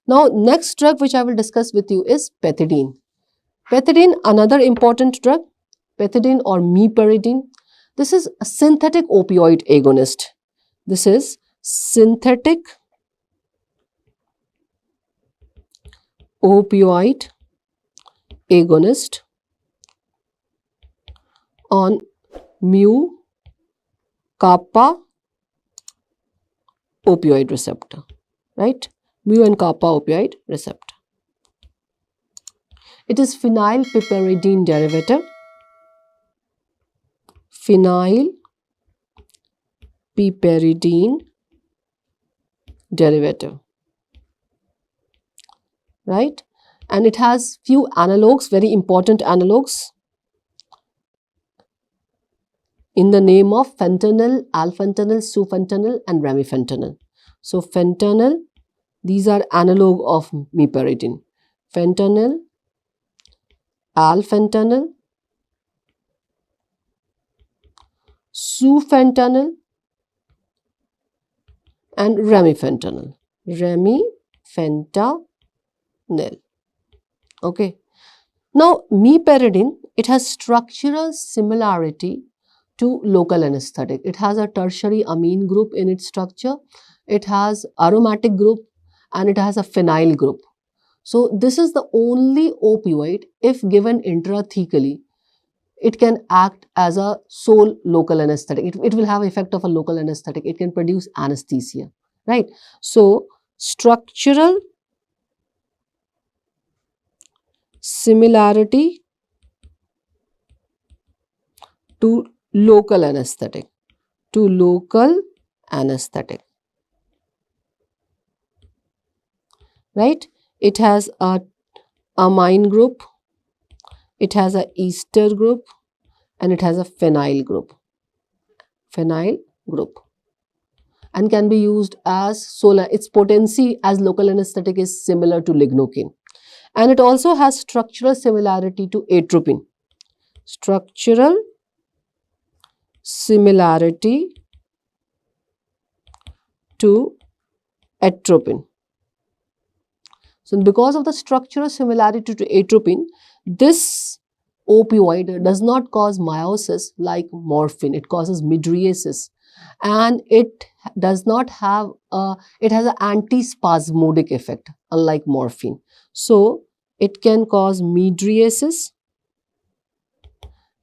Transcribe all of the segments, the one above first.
Now, next drug which I will discuss with you is pethidine. Pethidine, another important drug, pethidine or meperidine. This is a synthetic opioid agonist. This is synthetic opioid agonist on mu kappa opioid receptor, right? Mu and kappa opioid receptor. It is phenylpiperidine derivative. Phenylpiperidine derivative, right? And it has few analogues, very important analogues, in the name of fentanyl, alfentanyl, sufentanil and remifentanil. So fentanyl, these are analog of meperidine. Fentanyl, alfentanil, sufentanil and remifentanil. Remifentanil. Okay. Now, meperidine, it has structural similarity to local anesthetic. It has a tertiary amine group in its structure. It has aromatic group and it has a phenyl group. So, this is the only opioid, if given intrathecally, it can act as a sole local anesthetic. It will have effect of a local anesthetic. It can produce anesthesia, right? So, structural similarity to local anesthetic, right? It has a amine group, it has a ester group and it has a phenyl group, and can be used as solar. Its potency as local anesthetic is similar to lignocaine, and it also has structural similarity to atropine. Structural similarity to atropine. So, because of the structural similarity to atropine, this opioid does not cause meiosis like morphine. It causes mydriasis, and it does not have it has an antispasmodic effect unlike morphine. So, it can cause mydriasis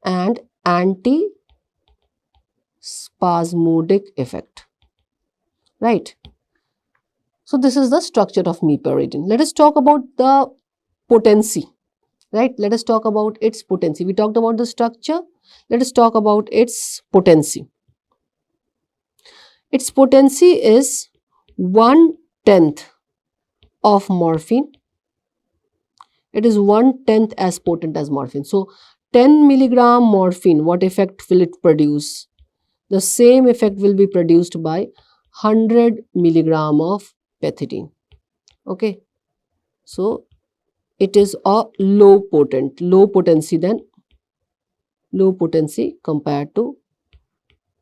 and antispasmodic effect, right? So, this is the structure of meperidine. Let us talk about the potency, right? Let us talk about its potency. We talked about the structure. Let us talk about its potency. Its potency is 1/10 of morphine. It is 1/10 as potent as morphine. So, 10 milligram morphine, what effect will it produce? The same effect will be produced by 100 milligram of pethidine. Okay. So, it is a low potency compared to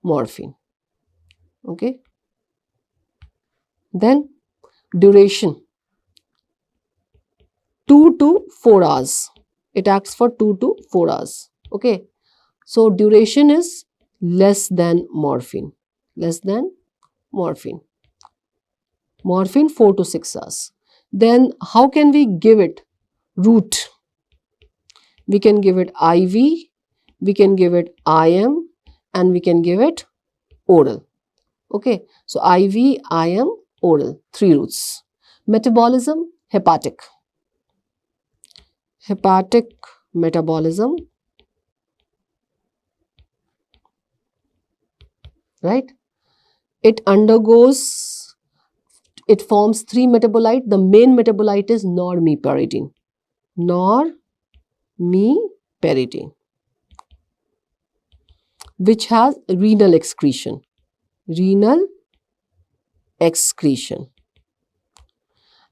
morphine. Okay. Then duration, 2 to 4 hours. It acts for 2 to 4 hours. Okay. So, duration is less than morphine. Morphine 4 to 6 hours. Then how can we give it? Route. We can give it IV, we can give it IM and we can give it oral. Okay. So, IV, IM, oral, 3 routes. Metabolism, hepatic metabolism, right? It forms 3 metabolite. The main metabolite is normeperidine, which has renal excretion.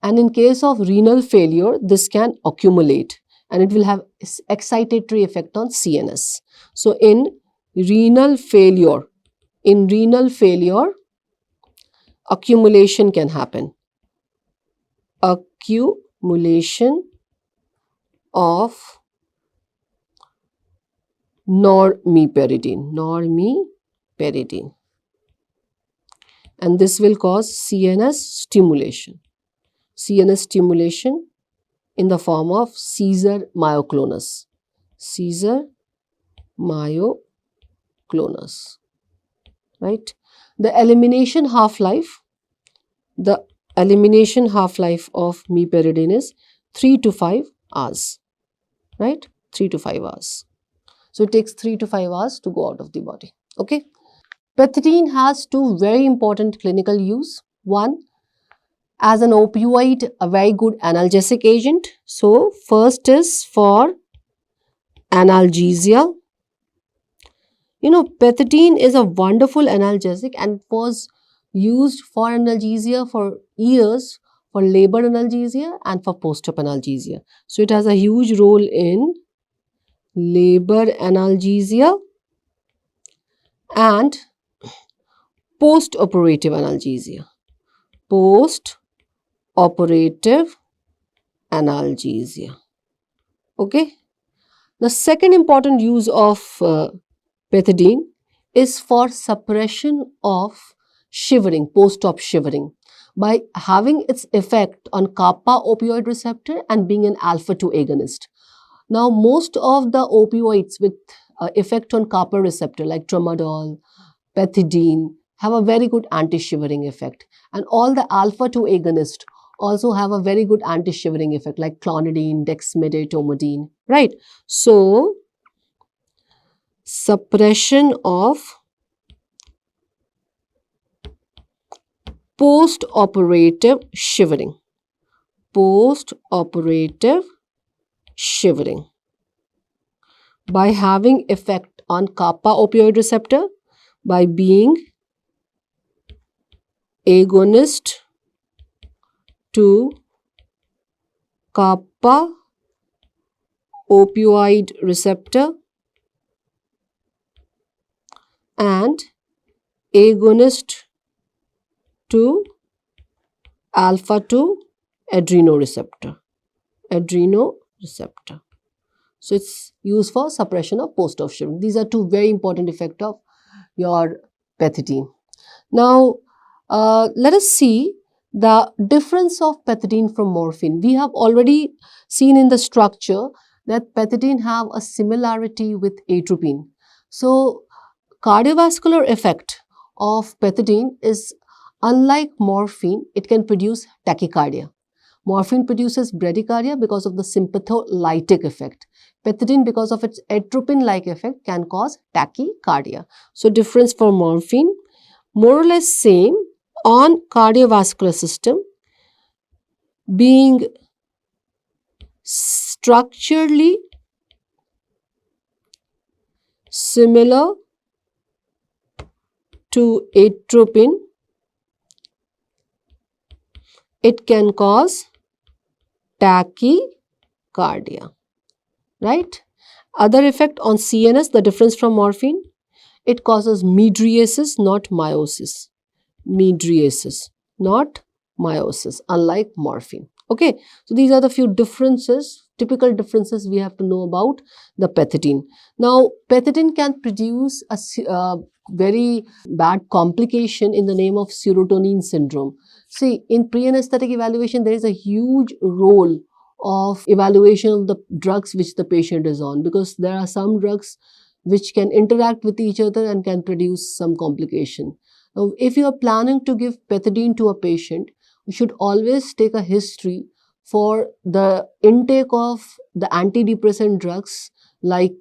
And in case of renal failure, this can accumulate and it will have excitatory effect on CNS. So, in renal failure, accumulation can happen. accumulation of normeperidine, and this will cause CNS stimulation in the form of Caesar myoclonus. Caesar myoclonus, right? The elimination half-life, the elimination half-life of meperidine is 3 to 5 hours, right? 3 to 5 hours. So it takes 3 to 5 hours to go out of the body. Okay. Pethidine has two very important clinical use. One, as an opioid, a very good analgesic agent. So first is for analgesia. You know, pethidine is a wonderful analgesic and was used for analgesia for years, for labor analgesia and for post-op analgesia. So it has a huge role in labor analgesia and post-operative analgesia. Post-operative analgesia. Okay. The second important use of pethidine is for suppression of shivering, post-op shivering, by having its effect on kappa opioid receptor and being an alpha-2 agonist. Now, most of the opioids with effect on kappa receptor like tramadol, pethidine have a very good anti-shivering effect, and all the alpha-2 agonists also have a very good anti-shivering effect like clonidine, dexmedetomidine, right? So, suppression of post-operative shivering. Post-operative shivering by having effect on kappa opioid receptor, by being agonist to kappa opioid receptor and agonist to alpha-2 adrenoreceptor. Adrenoreceptor. So it's used for suppression of post-op shivering. These are two very important effects of your pethidine. Now, let us see the difference of pethidine from morphine. We have already seen in the structure that pethidine have a similarity with atropine. So, cardiovascular effect of pethidine is unlike morphine, it can produce tachycardia. Morphine produces bradycardia because of the sympatholytic effect. Pethidine, because of its atropine-like effect, can cause tachycardia. So, difference for morphine, more or less same on cardiovascular system, being structurally similar to atropine, it can cause tachycardia, right? Other effect on CNS, the difference from morphine, it causes mydriasis, not meiosis. Mydriasis, not meiosis, unlike morphine. Okay, so these are the few differences, typical differences we have to know about the pethidine. Now, pethidine can produce a very bad complication in the name of serotonin syndrome. See, in pre-anesthetic evaluation, there is a huge role of evaluation of the drugs which the patient is on, because there are some drugs which can interact with each other and can produce some complication. Now, if you are planning to give pethidine to a patient, you should always take a history for the intake of the antidepressant drugs like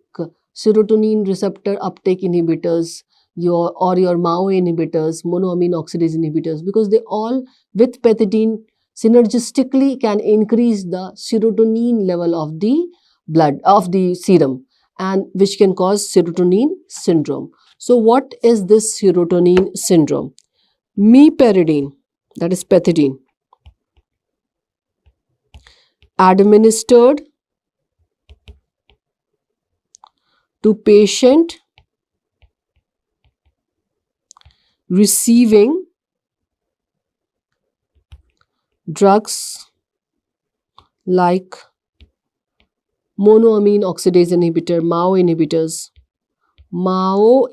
serotonin receptor uptake inhibitors, your MAO inhibitors, monoamine oxidase inhibitors, because they all with pethidine synergistically can increase the serotonin level of the blood, of the serum, and which can cause serotonin syndrome. So what is this serotonin syndrome? Meperidine, that is pethidine, administered to patient receiving drugs like monoamine oxidase inhibitor, MAO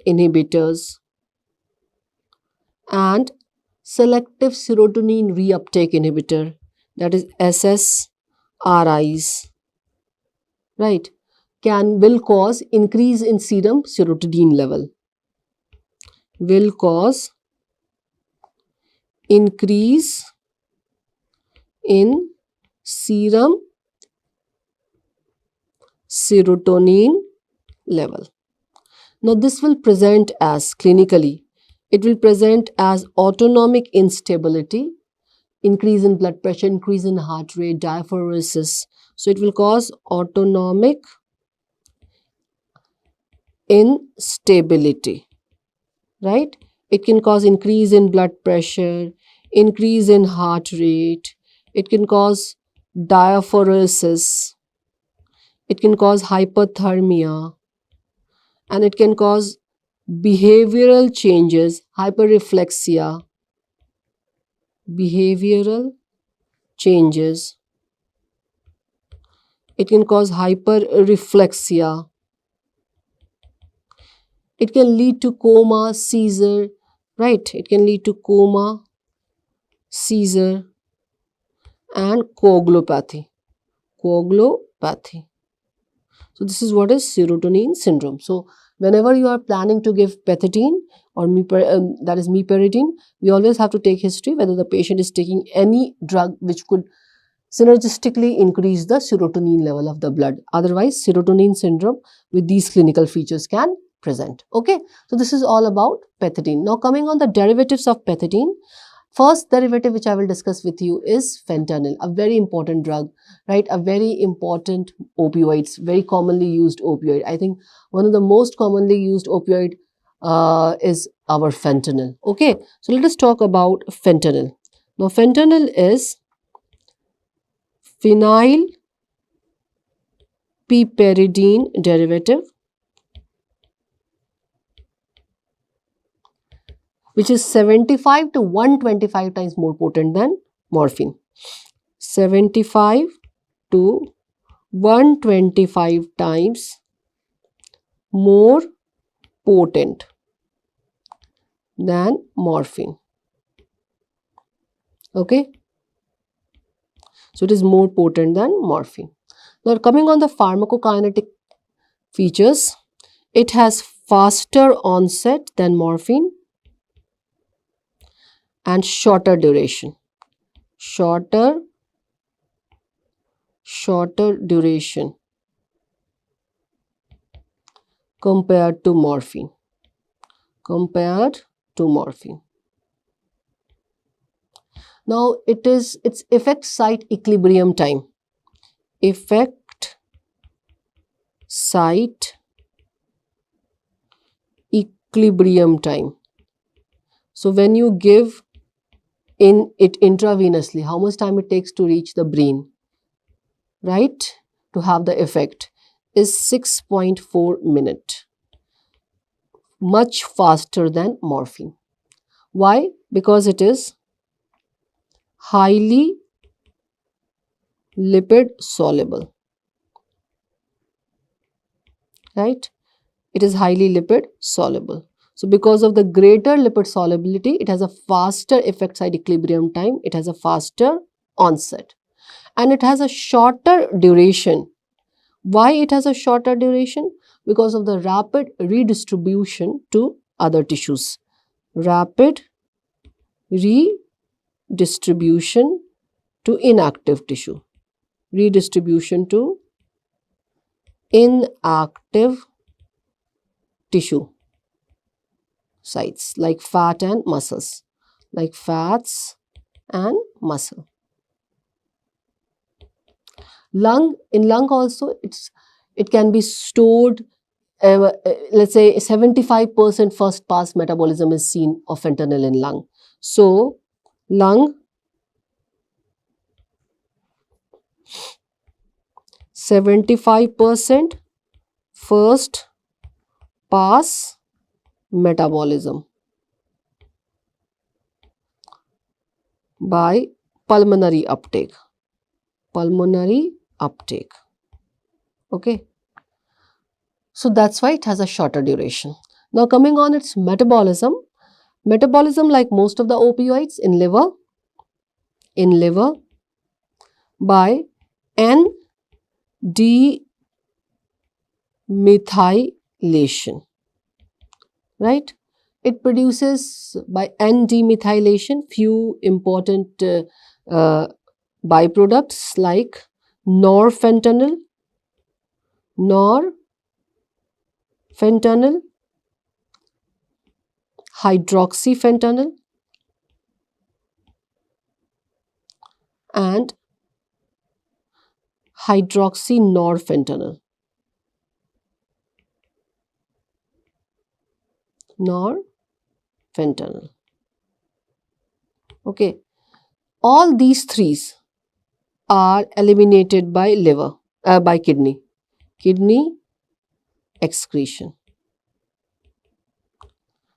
inhibitors, and selective serotonin reuptake inhibitor, that is SSRIs, right, will cause increase in serum serotonin level, will cause increase in serum serotonin level. Now, this will present as clinically, it will present as autonomic instability, increase in blood pressure, increase in heart rate, diaphoresis. So, it will cause autonomic instability, right? It can cause increase in blood pressure, increase in heart rate, it can cause diaphoresis, it can cause hypothermia, and it can cause behavioral changes, hyperreflexia, behavioral changes. It can cause hyperreflexia. It can lead to coma, seizure, right? It can lead to coma, seizure, and coagulopathy. Coagulopathy. So this is what is serotonin syndrome. So whenever you are planning to give pethidine or that is meperidine, we always have to take history whether the patient is taking any drug which could synergistically increase the serotonin level of the blood. Otherwise, serotonin syndrome with these clinical features can present. Okay, so this is all about pethidine. Now coming on the derivatives of pethidine. First derivative which I will discuss with you is fentanyl, a very important drug, right? A very important opioids, very commonly used opioid. I think one of the most commonly used opioid is our fentanyl. Okay, so let us talk about fentanyl. Now, fentanyl is phenylpiperidine derivative, which is 75 to 125 times more potent than morphine. 75 to 125 times more potent than morphine. Okay, so it is more potent than morphine. Now coming on the pharmacokinetic features, it has faster onset than morphine and shorter duration. Shorter duration compared to morphine. Now its effect site equilibrium time. Effect site equilibrium time. So when you give in it intravenously, how much time it takes to reach the brain, right, to have the effect, is 6.4 minutes. Much faster than morphine. Why? Because it is highly lipid soluble, right? It is highly lipid soluble. So because of the greater lipid solubility, it has a faster effect site equilibrium time, it has a faster onset, and it has a shorter duration. Why it has a shorter duration? Because of the rapid redistribution to other tissues. Rapid redistribution to inactive tissue. Redistribution to inactive tissue sites like fat and muscles, like fats and muscle. In lung also, it can be stored. Let's say 75% first pass metabolism is seen of fentanyl in lung. So lung 75% first pass metabolism by pulmonary uptake. pulmonary uptake. Okay. So that's why it has a shorter duration. Now coming on its metabolism. Metabolism, like most of the opioids in liver by N-demethylation, right? It produces by N-demethylation few important uh, byproducts like norfentanyl, hydroxyfentanyl, and hydroxynorfentanyl. Norfentanyl. Okay. All these threes are eliminated by by kidney excretion.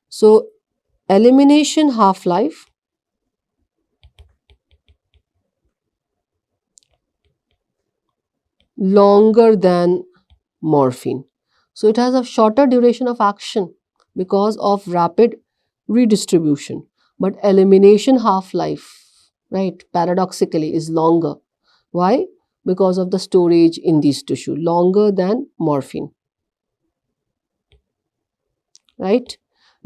So elimination half-life longer than morphine. So it has a shorter duration of action because of rapid redistribution. But elimination half-life, right, paradoxically is longer. Why? Because of the storage in these tissue, longer than morphine, right?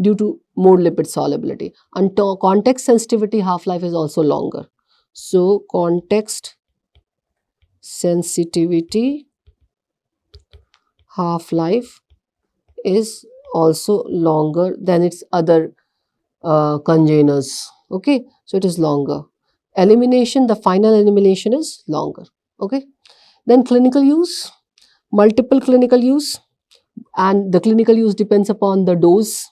Due to more lipid solubility. And context sensitivity half-life is also longer. So context sensitivity half-life is also longer than its other congeners. Okay, so it is longer. Elimination, the final elimination is longer. Okay, then clinical use, multiple clinical use, and the clinical use depends upon the dose.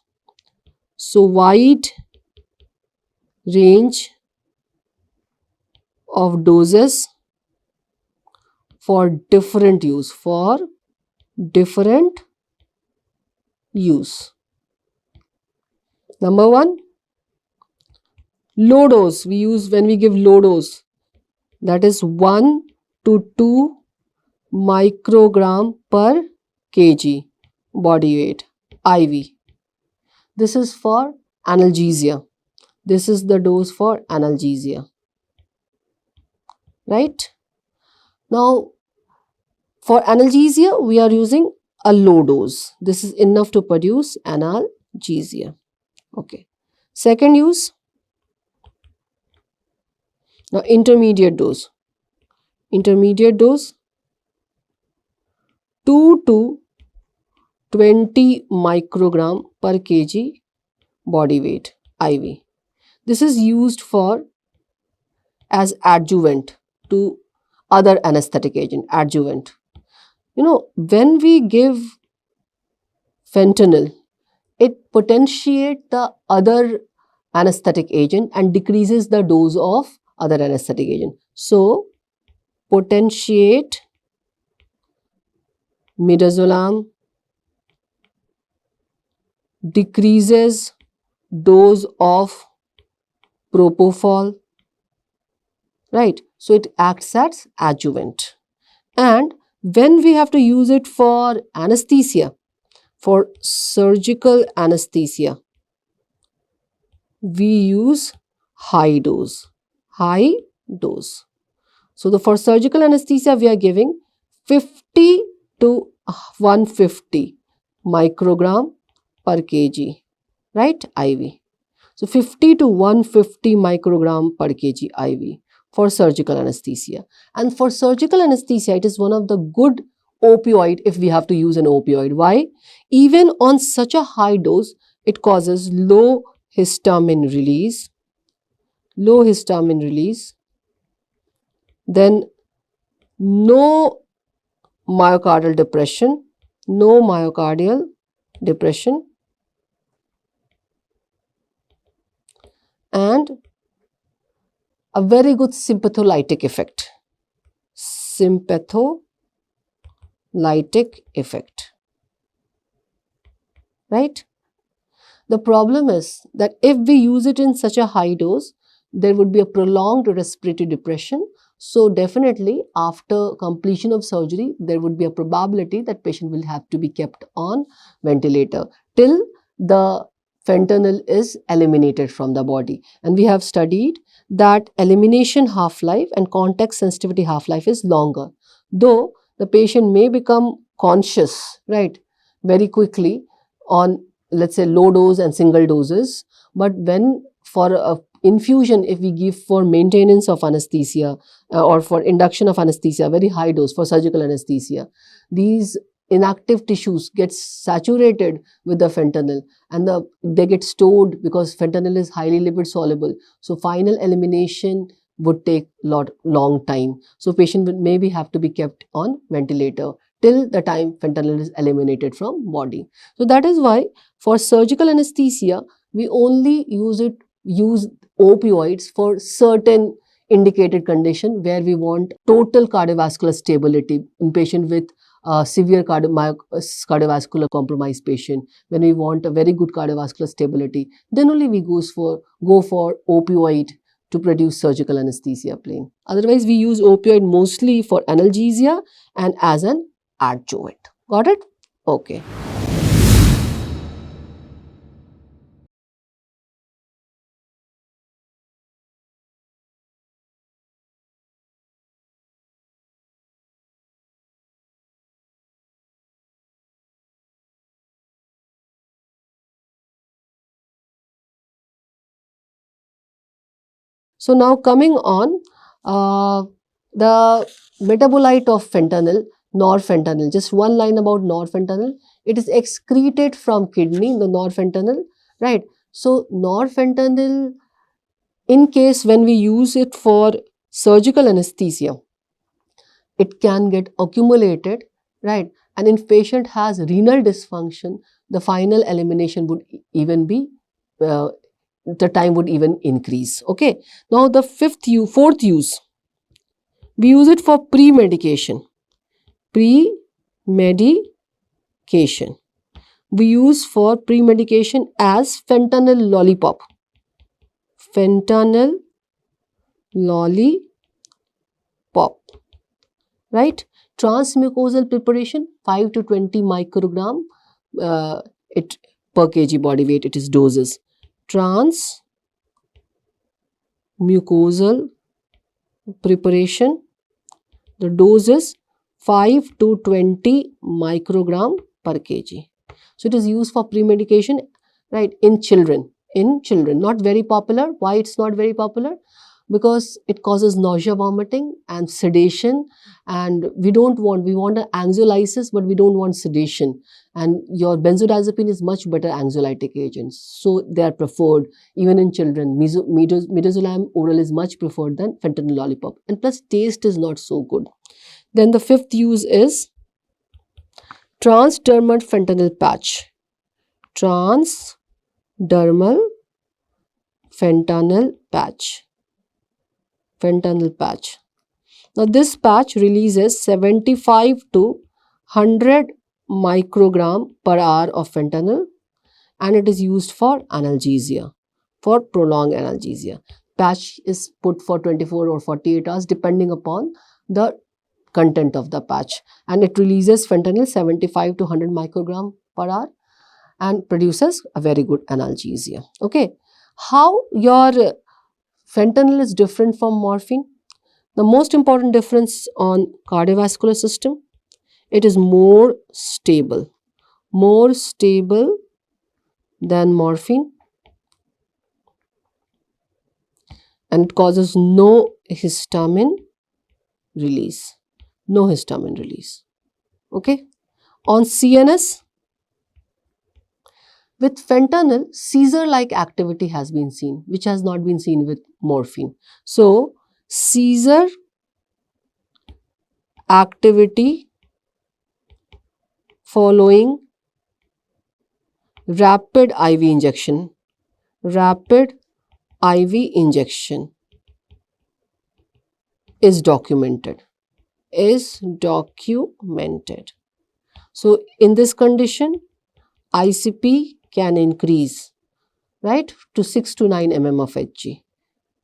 So wide range of doses for different use. Number one, low dose we use when we give low dose, that is 1 to 2 microgram per kg body weight, IV. This is for analgesia. This is the dose for analgesia, right? Now for analgesia we are using a low dose. This is enough to produce analgesia. Okay. Second use, now intermediate dose. Intermediate dose 2 to 20 microgram per kg body weight, IV. This is used for as adjuvant to other anesthetic agent, adjuvant. You know, when we give fentanyl, it potentiates the other anesthetic agent and decreases the dose of other anesthetic agent. So, potentiate midazolam decreases dose of propofol, right? So it acts as adjuvant. And when we have to use it for anesthesia, for surgical anesthesia, we use high dose. High dose. So for surgical anesthesia, we are giving 50 to 150 microgram per kg, right? IV. So 50 to 150 microgram per kg IV for surgical anesthesia. And for surgical anesthesia, it is one of the good opioid if we have to use an opioid. Why? Even on such a high dose, it causes low histamine release, then no myocardial depression, and a very good sympatholytic effect. Right? The problem is that if we use it in such a high dose, there would be a prolonged respiratory depression, So definitely after completion of surgery, there would be a probability that patient will have to be kept on ventilator till the fentanyl is eliminated from the body. And we have studied that elimination half-life and context sensitivity half-life is longer. Though the patient may become conscious, right, very quickly on, let's say, low dose and single doses, but when for a infusion, if we give for maintenance of anesthesia or for induction of anesthesia, very high dose for surgical anesthesia, these inactive tissues get saturated with the fentanyl, and they get stored because fentanyl is highly lipid soluble. So final elimination would take long time. So patient would maybe have to be kept on ventilator till the time fentanyl is eliminated from body. So that is why for surgical anesthesia, we only use opioids for certain indicated condition where we want total cardiovascular stability in patient with severe cardiovascular compromised patient. When we want a very good cardiovascular stability, then only we go for opioid to produce surgical anesthesia plain. Otherwise, we use opioid mostly for analgesia and as an adjuvant. Got it? Okay. So now coming on, the metabolite of fentanyl, norfentanyl. Just one line about norfentanyl. It is excreted from kidney, the norfentanyl, right? So norfentanyl, in case when we use it for surgical anesthesia, it can get accumulated, right? And if patient has renal dysfunction, the final elimination would even be uh, the time would even increase. Okay. Now the fourth use, we use it for pre-medication. Pre-medication. We use for pre-medication as fentanyl lollipop. Fentanyl lollipop. Right? Transmucosal preparation, 5 to 20 microgram uh, it per kg body weight, it is doses. Transmucosal preparation, the dose is 5 to 20 microgram per kg. So it is used for pre-medication, right, in children. In children, not very popular. Why it's not very popular? Because it causes nausea, vomiting and sedation, and we want an anxiolysis, but we don't want sedation. And your benzodiazepine is much better anxiolytic agents, so they are preferred even in children. Midazolam oral is much preferred than fentanyl lollipop, and plus taste is not so good. Then the fifth use is transdermal fentanyl patch. Transdermal fentanyl patch. Fentanyl patch. Now this patch releases 75 to 100 microgram per hour of fentanyl, and it is used for analgesia, for prolonged analgesia. Patch is put for 24 or 48 hours depending upon the content of the patch, and it releases fentanyl 75 to 100 microgram per hour and produces a very good analgesia. Okay, how your fentanyl is different from morphine? The most important difference on cardiovascular system, it is more stable than morphine, and it causes no histamine release. No histamine release. Okay. On CNS, with fentanyl, seizure-like activity has been seen, which has not been seen with morphine. So, seizure activity following rapid IV injection. Rapid IV injection is documented. So, in this condition, ICP can increase, right, to 6 to 9 mm of Hg.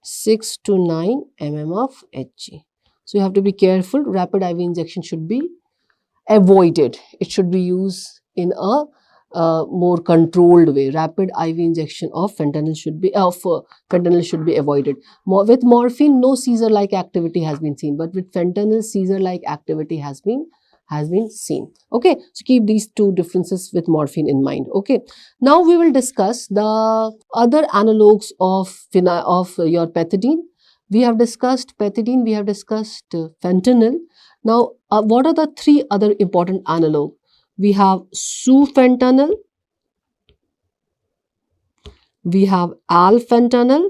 6 to 9 mm of Hg. So you have to be careful. Rapid IV injection should be avoided. It should be used in a more controlled way. Rapid IV injection of fentanyl should be avoided. With morphine, no seizure-like activity has been seen, but with fentanyl, seizure-like activity has been seen. Okay, so keep these two differences with morphine in mind. Okay, now we will discuss the other analogues of your pethidine. We have discussed pethidine. We have discussed fentanyl. Now, what are the three other important analog? We have sufentanil, we have alfentanil,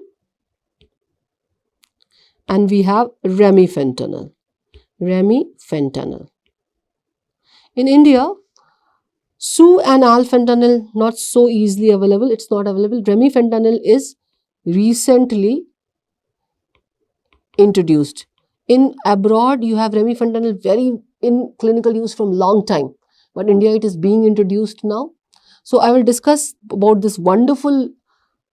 and we have remifentanil. Remifentanil. In India, su and alfentanil not so easily available. It's not available. Remifentanil is recently introduced. In abroad, you have remifentanil very in clinical use from long time, but India it is being introduced now. So I will discuss about this wonderful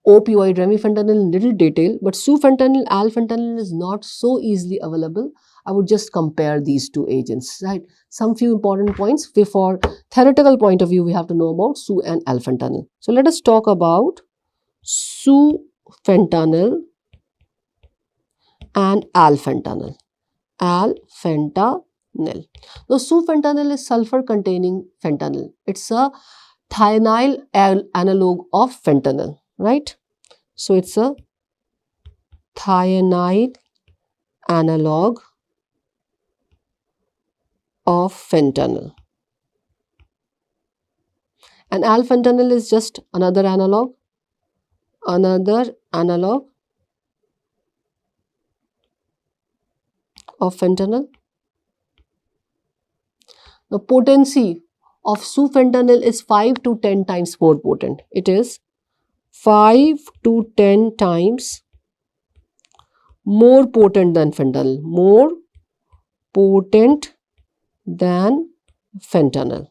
opioid remifentanil in little detail, but sufentanil, alfentanil is not so easily available. I would just compare these two agents, right? Some few important points for theoretical point of view we have to know about su and alfentanil. So let us talk about sufentanil and alfentanil. Alfentanil. Now, sufentanil is sulfur-containing fentanyl. It's a thionyl analog of fentanyl, right? So, it's a thionyl analog of fentanyl. And alfentanil is just another analog of fentanyl. The potency of sufentanil is 5 to 10 times more potent. It is 5 to 10 times more potent than fentanyl. More potent than fentanyl.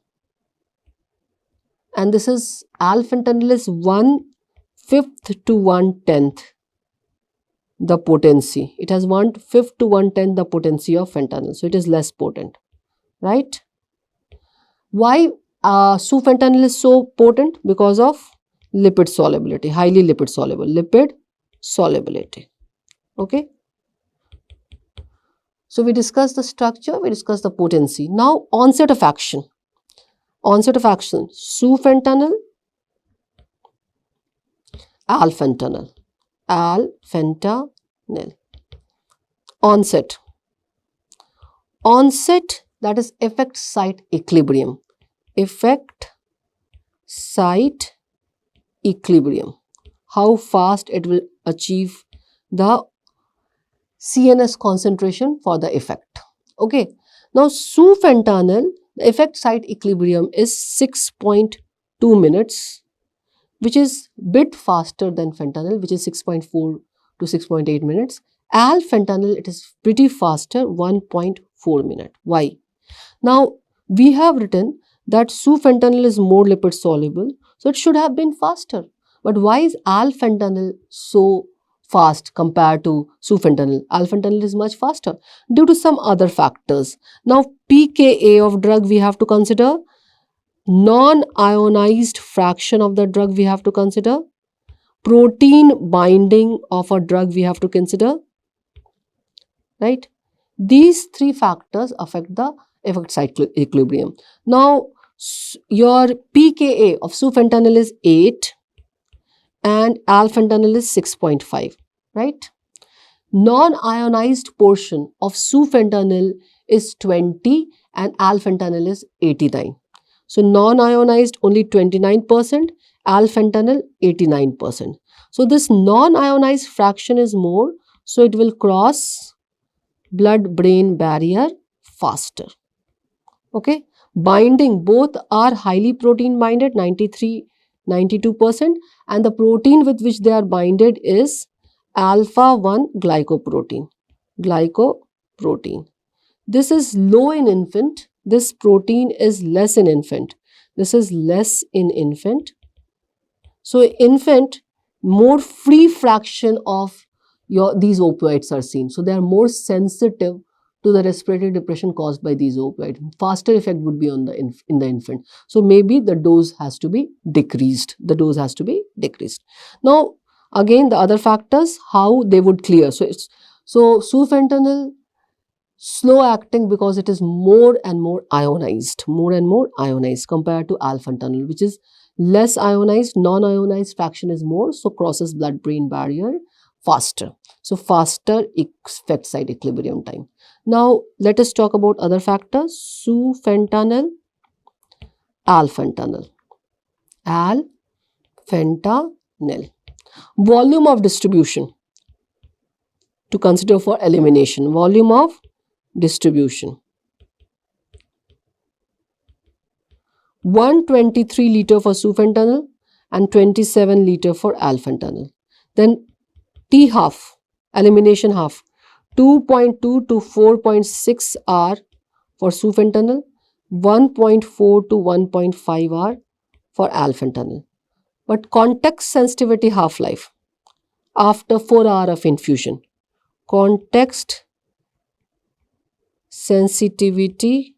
And this is alfentanil is 1/5 to 1/10 the potency. It has 1/5 to 1/10 the potency of fentanyl. So it is less potent, right? Why sufentanil is so potent? Because of lipid solubility, highly lipid soluble, lipid solubility. Okay. So we discussed the structure, we discussed the potency. Now onset of action. Onset of action, sufentanil, alfentanil. Alfentanil. Onset. Onset, that is effect site equilibrium. Effect site equilibrium. How fast it will achieve the CNS concentration for the effect. Okay. Now, sufentanil, the effect site equilibrium is 6.2 minutes, which is bit faster than fentanyl, which is 6.4 to 6.8 minutes. Alfentanil, it is pretty faster, 1.4 minute. Why? Now, we have written that sufentanil is more lipid soluble, so it should have been faster. But why is alfentanil so fast compared to sufentanil? Alfentanil is much faster due to some other factors. Now, pKa of drug we have to consider. Non-ionized fraction of the drug we have to consider. Protein binding of a drug we have to consider. Right? These three factors affect the effect site equilibrium. Now, your pKa of sufentanil is 8 and alfentanil is 6.5. Right? Non-ionized portion of sufentanil is 20 and alfentanil is 89. So, non-ionized only 29%, alfentanil 89%. So, this non-ionized fraction is more, so it will cross blood-brain barrier faster. Okay. Binding, both are highly protein binded, 93, 92%, and the protein with which they are binded is alpha-1 glycoprotein. Glycoprotein. This is low in infant. This protein is less in infant. This is less in infant. So, infant, more free fraction of these opioids are seen. So, they are more sensitive to to the respiratory depression caused by these opioids. Faster effect would be on the in the infant. So maybe the dose has to be decreased. The dose has to be decreased. Now, again, the other factors, how they would clear. So sufentanil, slow acting because it is more and more ionized compared to alfentanil, which is less ionized. Non-ionized fraction is more, so crosses blood-brain barrier faster. So faster effect site equilibrium time. Now let us talk about other factors. Sufentanil, alfentanil. Alfentanil. Volume of distribution to consider for elimination. Volume of distribution. 123 liter for sufentanil and 27 liter for alfentanil. Then T half, elimination half, 2.2 to 4.6 hour for sufentanil, 1.4 to 1.5 hour for alfentanil. But context sensitivity half-life after 4 hour of infusion. Context sensitivity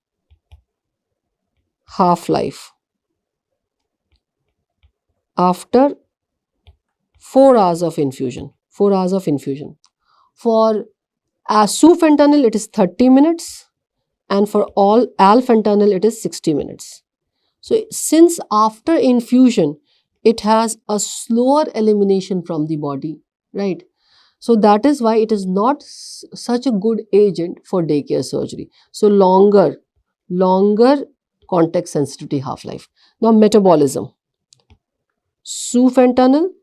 half-life after 4 hours of infusion. 4 hours of infusion. For sufentanil, it is 30 minutes, and for all alfentanil, it is 60 minutes. So, since after infusion, it has a slower elimination from the body, right? So, that is why it is not such a good agent for daycare surgery. So, longer context sensitivity half-life. Now, metabolism. Sufentanil,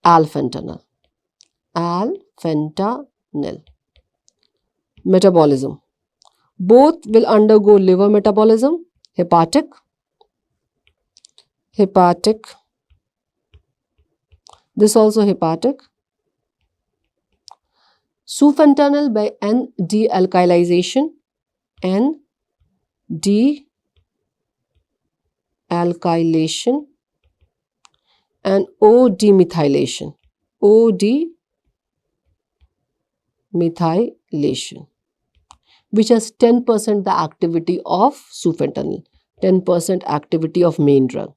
alfentanil. Metabolism. Both will undergo liver metabolism, hepatic. This also hepatic. Sufentanil by N-dealkylation. N-dealkylation and O-demethylation. O-demethylation, which has 10% the activity of sufentanil, 10% activity of main drug.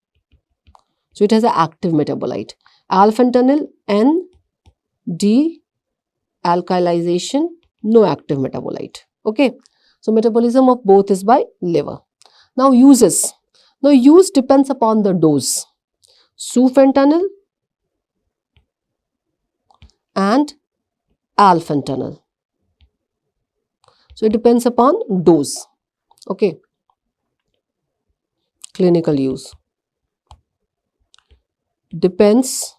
So it has an active metabolite. Alfentanil, N-dealkylation, no active metabolite. Okay. So metabolism of both is by liver. Now uses. Now use depends upon the dose. Sufentanil and alfentanil. So it depends upon dose. Okay. Clinical use. Depends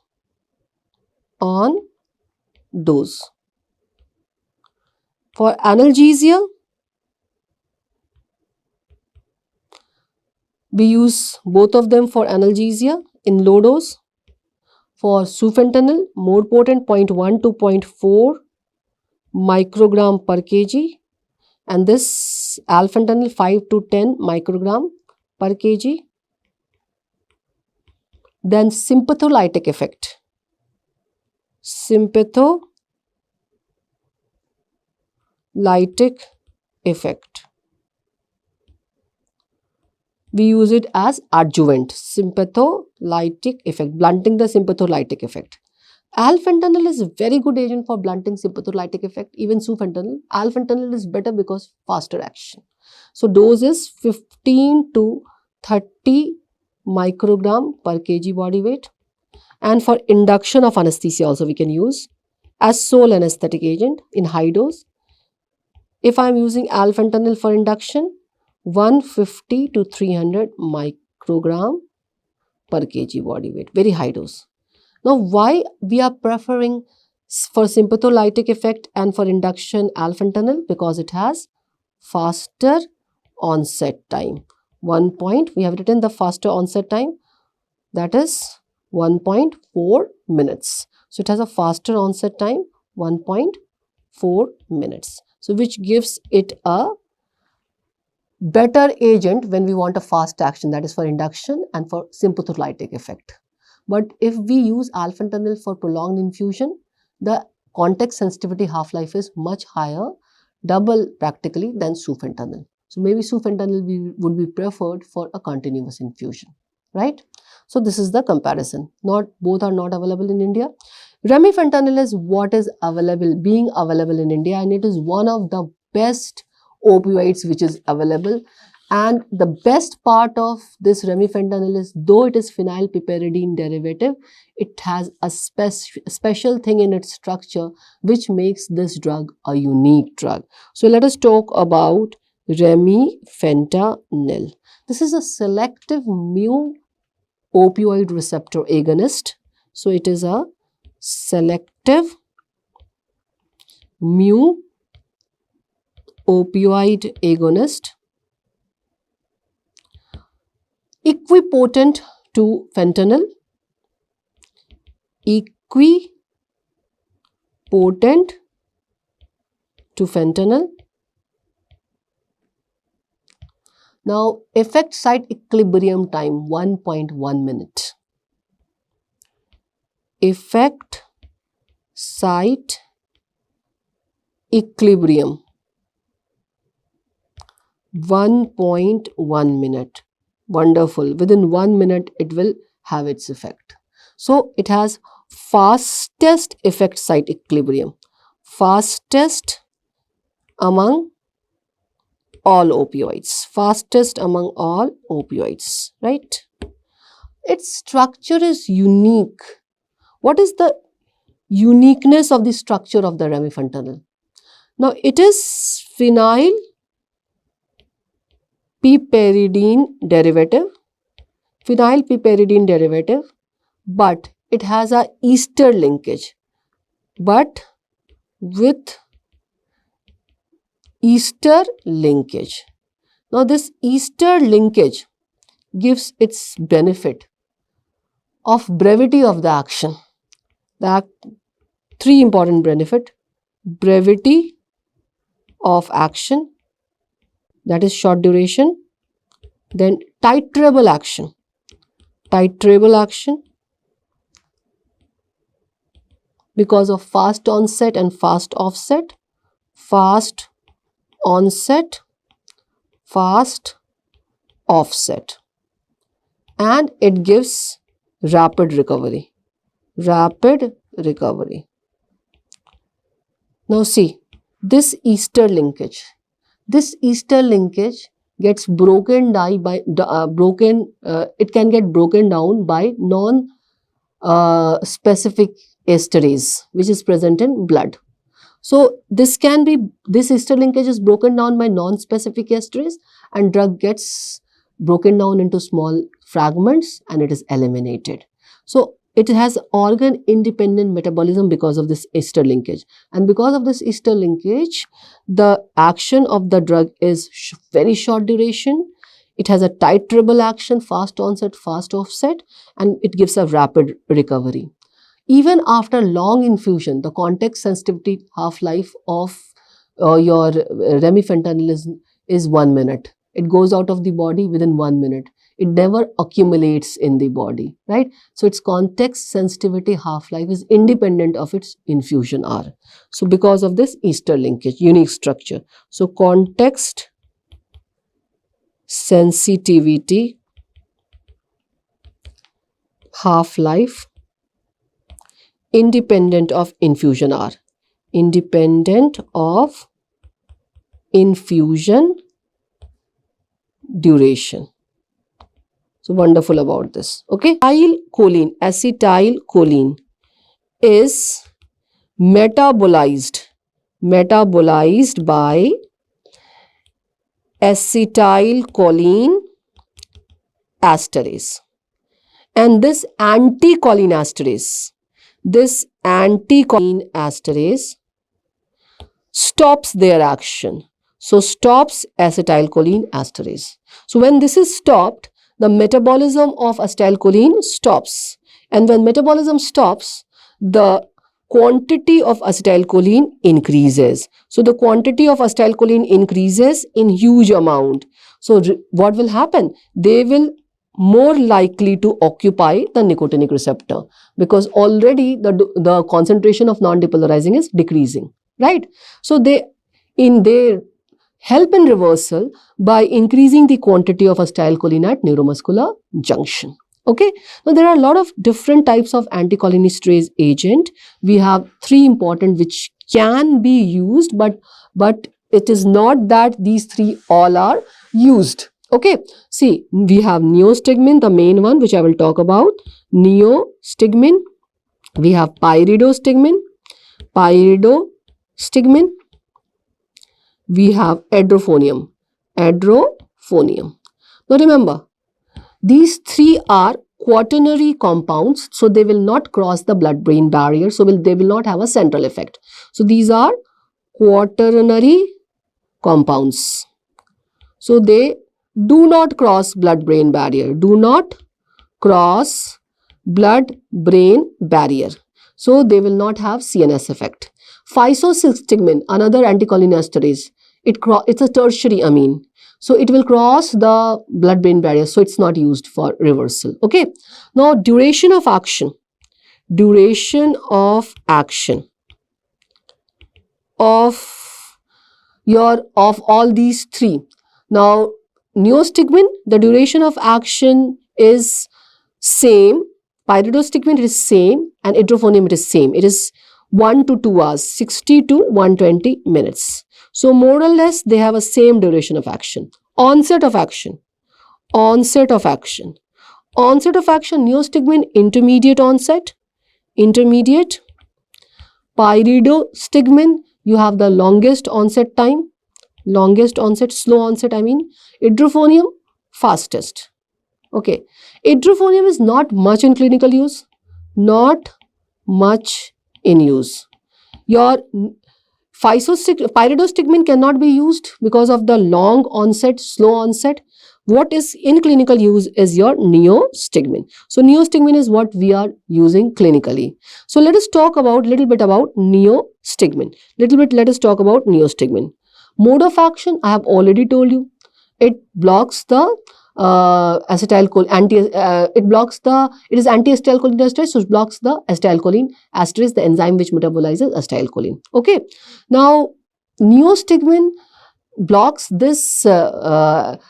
on dose. For analgesia, we use both of them for analgesia in low dose. For sufentanil, more potent, 0.1 to 0.4 microgram per kg, and this alfentanil 5 to 10 microgram per kg. Then sympatholytic effect. Sympatholytic effect. We use it as adjuvant. Sympatholytic effect, blunting the sympatholytic effect. Alfentanil is a very good agent for blunting sympatholytic effect. Even sufentanil. Alfentanil is better because faster action. So dose is 15 to 30 microgram per kg body weight. And for induction of anesthesia also we can use as sole anesthetic agent in high dose. If I am using alfentanil for induction, 150 to 300 microgram per kg body weight, very high dose. Now, why we are preferring for sympatholytic effect and for induction alfentanil? Because it has faster onset time. We have written the faster onset time, that is 1.4 minutes. So it has a faster onset time, 1.4 minutes. So which gives it a better agent when we want a fast action, that is for induction and for sympatholytic effect. But if we use alfentanil for prolonged infusion, the context sensitivity half-life is much higher, double practically, than sufentanil. So maybe sufentanil would be preferred for a continuous infusion, right? So this is the comparison. Both are not available in India. Remifentanil is what is being available in India, and it is one of the best opioids which is available. And the best part of this remifentanil is, though it is phenylpiperidine derivative, it has a special thing in its structure which makes this drug a unique drug. So let us talk about remifentanil. This is a selective mu opioid receptor agonist. So it is a selective mu opioid agonist, equipotent to fentanyl, equipotent to fentanyl. Now, effect site equilibrium time 1.1 minute. Effect site equilibrium 1.1 minute. Wonderful. Within 1 minute, it will have its effect. So it has fastest effect site equilibrium, fastest among all opioids, fastest among all opioids, right? Its structure is unique. What is the uniqueness of the structure of the remifentanil? Now, it is phenylpiperidine derivative, but it has a ester linkage, but with ester linkage. Now, this ester linkage gives its benefit of brevity of the action. Three important benefit: brevity of action, that is short duration, then titrable action, because of fast onset and fast offset, fast onset, fast offset, and it gives rapid recovery. Now see, this ester linkage gets broken down by it can get broken down by non specific esterase which is present in blood. So this ester linkage is broken down by non-specific esterase, and drug gets broken down into small fragments and it is eliminated. So it has organ independent metabolism because of this ester linkage, and because of this ester linkage, the action of the drug is very short duration. It has a titrable action, fast onset, fast offset, and it gives a rapid recovery. Even after long infusion, the context sensitivity half-life of your remifentanil is 1 minute. It goes out of the body within 1 minute. It never accumulates in the body, right? So its context sensitivity half-life is independent of its infusion hour. So because of this ester linkage, unique structure. So context sensitivity half-life independent of infusion hour, independent of infusion duration. So wonderful about this. Okay. Acetylcholine is metabolized by acetylcholine esterase, and this anticholinesterase stops their action. So stops acetylcholine esterase. So when this is stopped, the metabolism of acetylcholine stops, and when metabolism stops, the quantity of acetylcholine increases. So the quantity of acetylcholine increases in huge amount. So what will happen? They will more likely to occupy the nicotinic receptor, because already the concentration of non-depolarizing is decreasing, right? So they help in reversal by increasing the quantity of acetylcholine at neuromuscular junction. Okay, now there are a lot of different types of anticholinesterase agent. We have three important which can be used, but it is not that these three all are used. Okay, see, we have neostigmine, the main one which I will talk about. Neostigmine. We have pyridostigmine. Pyridostigmine. We have adrophonium. Adrophonium. Now remember, these three are quaternary compounds, so they will not cross the blood-brain barrier, so they will not have a central effect. So these are quaternary compounds. So they do not cross blood-brain barrier. Do not cross blood-brain barrier. So they will not have CNS effect. Physostigmine, another anticholinesterase, it's a tertiary amine. So it will cross the blood-brain barrier. So it's not used for reversal. Okay. Now duration of action. Duration of action of all these three. Now neostigmine, the duration of action is same. Pyridostigmine is same, and adrophonium is same. It is 1 to 2 hours, 60 to 120 minutes. So more or less they have a same duration of action. Onset of action. Onset of action. Onset of action, neostigmine, intermediate onset. Intermediate. Pyridostigmine, you have the longest onset time. Longest onset, slow onset I mean. Adrophonium, fastest. Okay. Adrophonium is not much in clinical use. Not much in use. Your pyridostigmine cannot be used because of the long onset, slow onset. What is in clinical use is your neostigmine. So neostigmine is what we are using clinically. So let us talk about little bit about neostigmine. Let us talk about neostigmine. Mode of action, I have already told you. It blocks the it is anti-acetylcholinesterase, so it blocks the acetylcholine esterase, the enzyme which metabolizes acetylcholine. Okay. Now neostigmine blocks this acetylcholine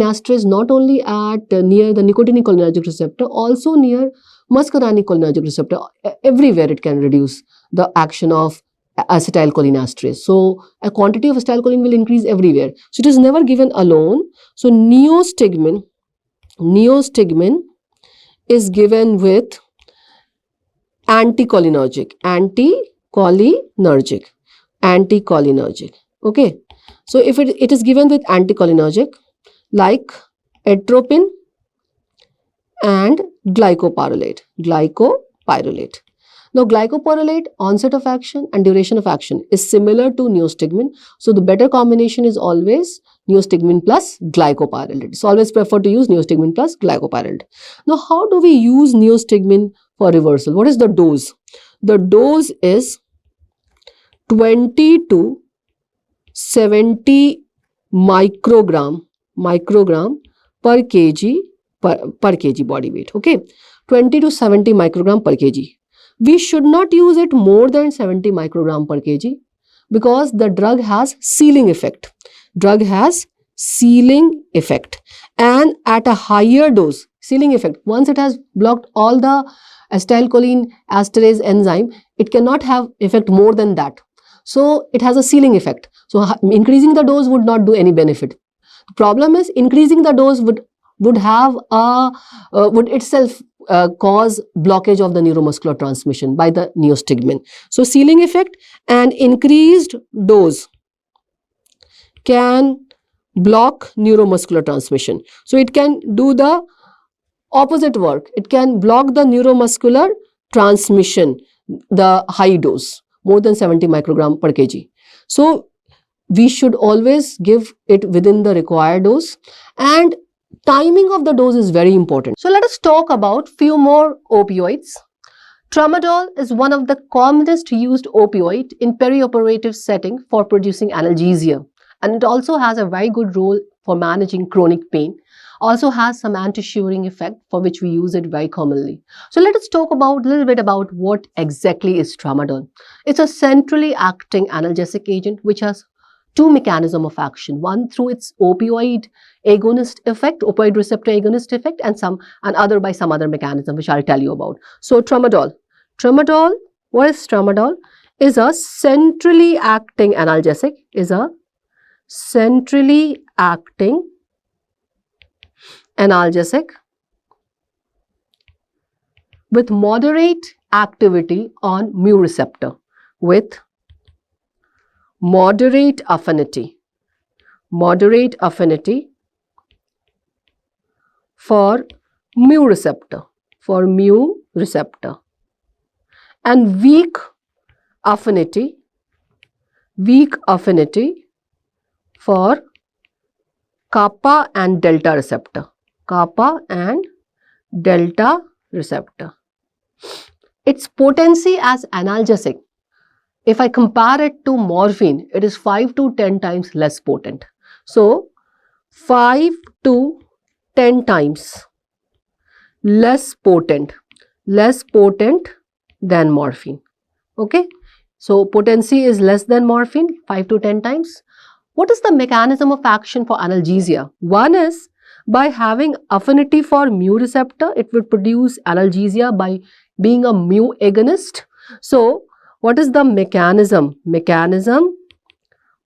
esterase not only at near the nicotinic cholinergic receptor, also near muscarinic cholinergic receptor. Everywhere it can reduce the action of acetylcholine esterase. So a quantity of acetylcholine will increase everywhere. So it is never given alone. So neostigmine is given with anticholinergic. Okay. So if it is given with anticholinergic like atropine and glycopyrrolate. Now, glycopyrrolate, onset of action and duration of action is similar to neostigmine. So, the better combination is always neostigmine plus glycopyrrolate. It's always preferred to use neostigmine plus glycopyrrolate. Now, how do we use neostigmine for reversal? What is the dose? The dose is 20 to 70 microgram per kg per kg body weight. Okay, 20 to 70 microgram per kg. We should not use it more than 70 microgram per kg because the drug has ceiling effect. And at a higher dose, ceiling effect, once it has blocked all the acetylcholine esterase enzyme, it cannot have effect more than that. So it has a ceiling effect. So increasing the dose would not do any benefit. The problem is increasing the dose would itself cause blockage of the neuromuscular transmission by the neostigmine. So ceiling effect and increased dose can block neuromuscular transmission. So it can do the opposite work. It can block the neuromuscular transmission, the high dose, more than 70 microgram per kg. So we should always give it within the required dose, and timing of the dose is very important. So let us talk about few more opioids. Tramadol is one of the commonest used opioid in perioperative setting for producing analgesia, and it also has a very good role for managing chronic pain. Also has some anti-shivering effect for which we use it very commonly. So let us talk about a little bit about what exactly is tramadol. It's a centrally acting analgesic agent which has two mechanisms of action. One through its opioid agonist effect, opioid receptor agonist effect, and other by some other mechanism which I'll tell you about. So tramadol. Tramadol, what is tramadol? Is a centrally acting analgesic, is a centrally acting analgesic with moderate activity on mu receptor, with moderate affinity for mu receptor, and weak affinity for kappa and delta receptor. Its potency as analgesic, if I compare it to morphine, it is 5 to 10 times less potent. So 5 to 10 times less potent than morphine. Okay, so potency is less than morphine, 5 to 10 times. What is the mechanism of action for analgesia? One is by having affinity for mu receptor, it will produce analgesia by being a mu agonist. So what is the mechanism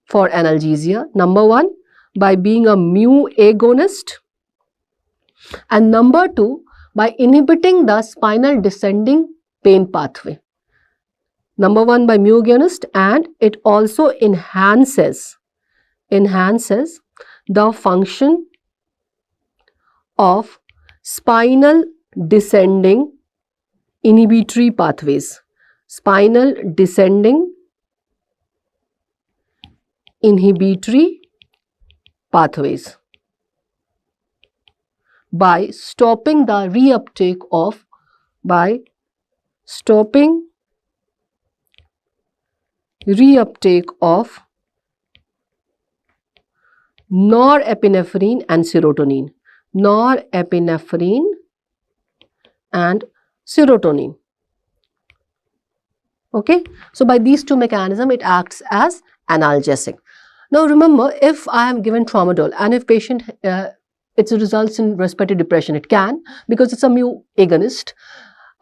for analgesia? Number one, by being a mu agonist, and number two, by inhibiting the spinal descending pain pathway. Number one, by mu agonist, and it also enhances the function of spinal descending inhibitory pathways. Spinal descending inhibitory pathways by stopping the reuptake of norepinephrine and serotonin. Okay, so by these two mechanisms, it acts as analgesic. Now remember, if I am given tramadol and if patient it results in respiratory depression, it can, because it's a mu agonist.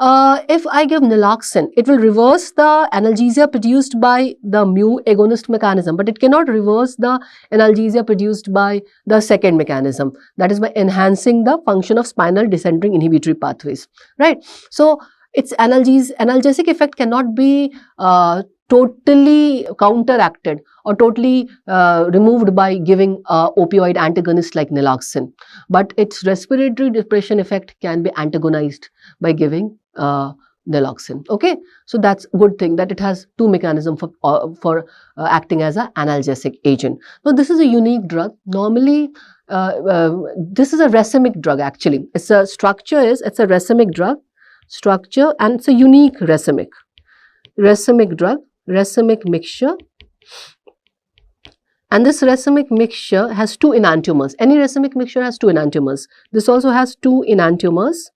If I give naloxone, it will reverse the analgesia produced by the mu agonist mechanism, but it cannot reverse the analgesia produced by the second mechanism, that is by enhancing the function of spinal descending inhibitory pathways, right? So its analgesic effect cannot be totally counteracted or totally removed by giving opioid antagonist like naloxone, but its respiratory depression effect can be antagonized by giving naloxone. Okay, so that's a good thing that it has two mechanisms for acting as an analgesic agent. Now this is a unique drug. Normally this is a racemic drug. Actually, it's a racemic drug structure, and it's a unique racemic drug, racemic mixture. And this racemic mixture has two enantiomers. Any racemic mixture has two enantiomers. This also has two enantiomers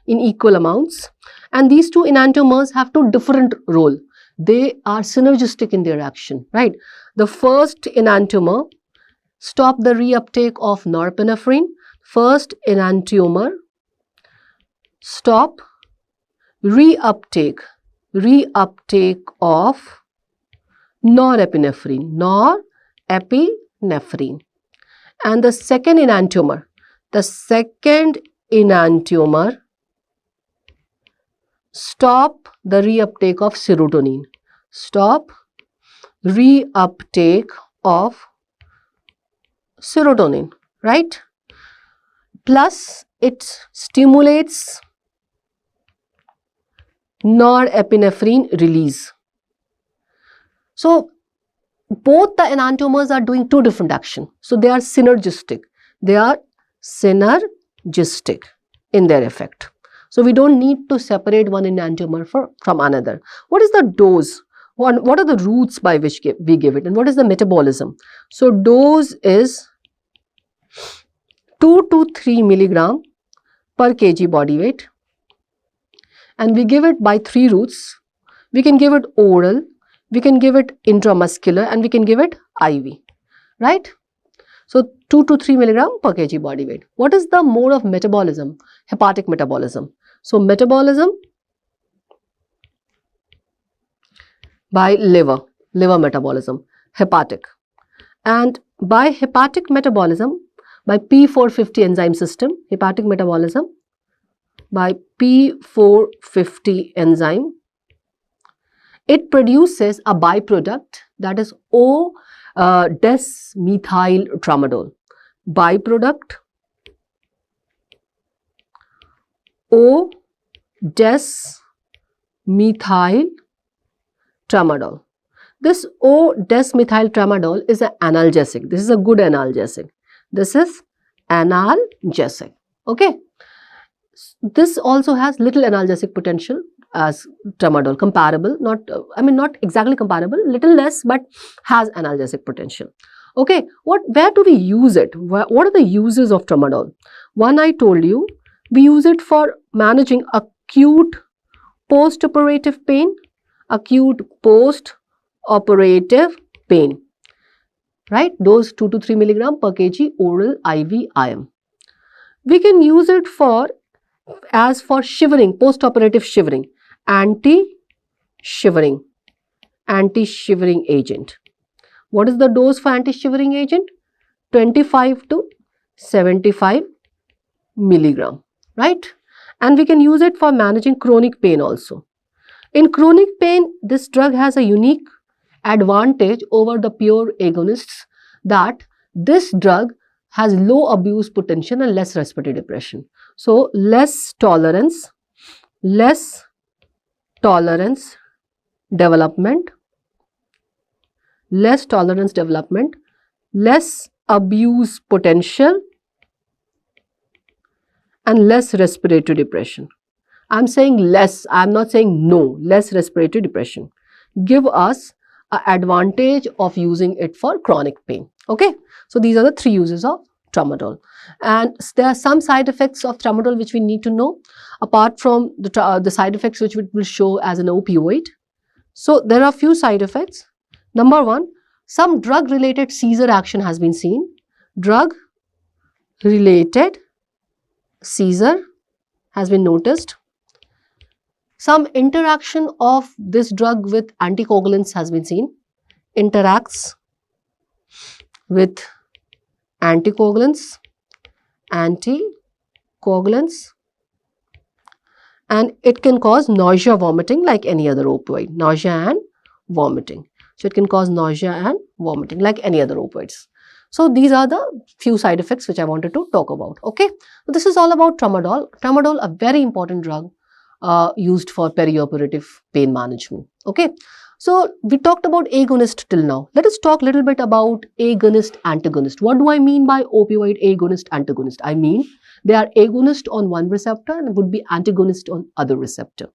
in equal amounts, and these two enantiomers have two different roles. They are synergistic in their action, right? The first enantiomer stop the reuptake of norepinephrine. First enantiomer stop reuptake of norepinephrine, and the second enantiomer stop the reuptake of serotonin, right? Plus it stimulates norepinephrine release. So both the enantiomers are doing two different actions. So they are synergistic. In their effect. So we don't need to separate one enantiomer from another. What is the dose? What are the routes by which we give it, and what is the metabolism? So dose is 2 to 3 milligram per kg body weight, and we give it by 3 routes. We can give it oral, we can give it intramuscular, and we can give it IV, right? So 2 to 3 milligram per kg body weight. What is the mode of metabolism? Hepatic metabolism. So metabolism by liver metabolism, hepatic. And by hepatic metabolism, by P450 enzyme system, hepatic metabolism by P450 enzyme, it produces a byproduct, that is O-desmethyl tramadol. Byproduct O-desmethyl tramadol. This O-desmethyl tramadol is an analgesic. This is a good analgesic. This is analgesic. Okay. This also has little analgesic potential as tramadol, comparable, not exactly comparable, little less, but has analgesic potential. Okay, where do we use it? What are the uses of tramadol? One, I told you, we use it for managing acute post-operative pain, right? Dose 2 to 3 milligram per kg oral IV IM. We can use it for shivering, post-operative shivering, anti-shivering agent. What is the dose for anti-shivering agent? 25 to 75 milligram, right? And we can use it for managing chronic pain also. In chronic pain, this drug has a unique advantage over the pure agonists, that this drug has low abuse potential and less respiratory depression. So, less tolerance development, less abuse potential, and less respiratory depression. I am saying less, I am not saying no, less respiratory depression. Give us an advantage of using it for chronic pain. Okay, so these are the 3 uses of tramadol. And there are some side effects of tramadol which we need to know, apart from the side effects which it will show as an opioid. So there are few side effects. Number 1, some drug-related seizure action has been seen. Drug-related seizure has been noticed. Some interaction of this drug with anticoagulants has been seen. Interacts with anticoagulants, and it can cause nausea, vomiting like any other opioid. Nausea and vomiting. So it can cause nausea and vomiting like any other opioids. So these are the few side effects which I wanted to talk about. Okay, so this is all about tramadol. Tramadol, a very important drug used for perioperative pain management. Okay, so we talked about agonist till now. Let us talk a little bit about agonist antagonist. What do I mean by opioid agonist antagonist? I mean they are agonist on one receptor and would be antagonist on other receptor.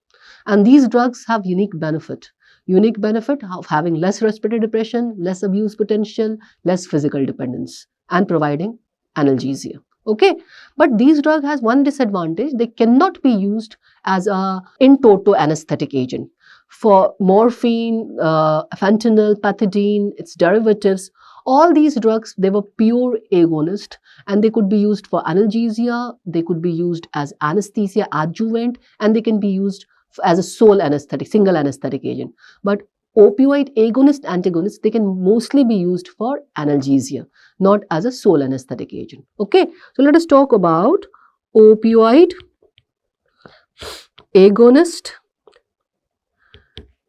And these drugs have unique benefit of having less respiratory depression, less abuse potential, less physical dependence, and providing analgesia. Okay, but these drugs has one disadvantage: they cannot be used as a in toto anesthetic agent. For morphine, fentanyl, pethidine, its derivatives, all these drugs, they were pure agonist, and they could be used for analgesia, they could be used as anesthesia adjuvant, and they can be used as a sole anesthetic, single anesthetic agent. But opioid agonist antagonists, they can mostly be used for analgesia, not as a sole anesthetic agent. Okay, so let us talk about opioid agonist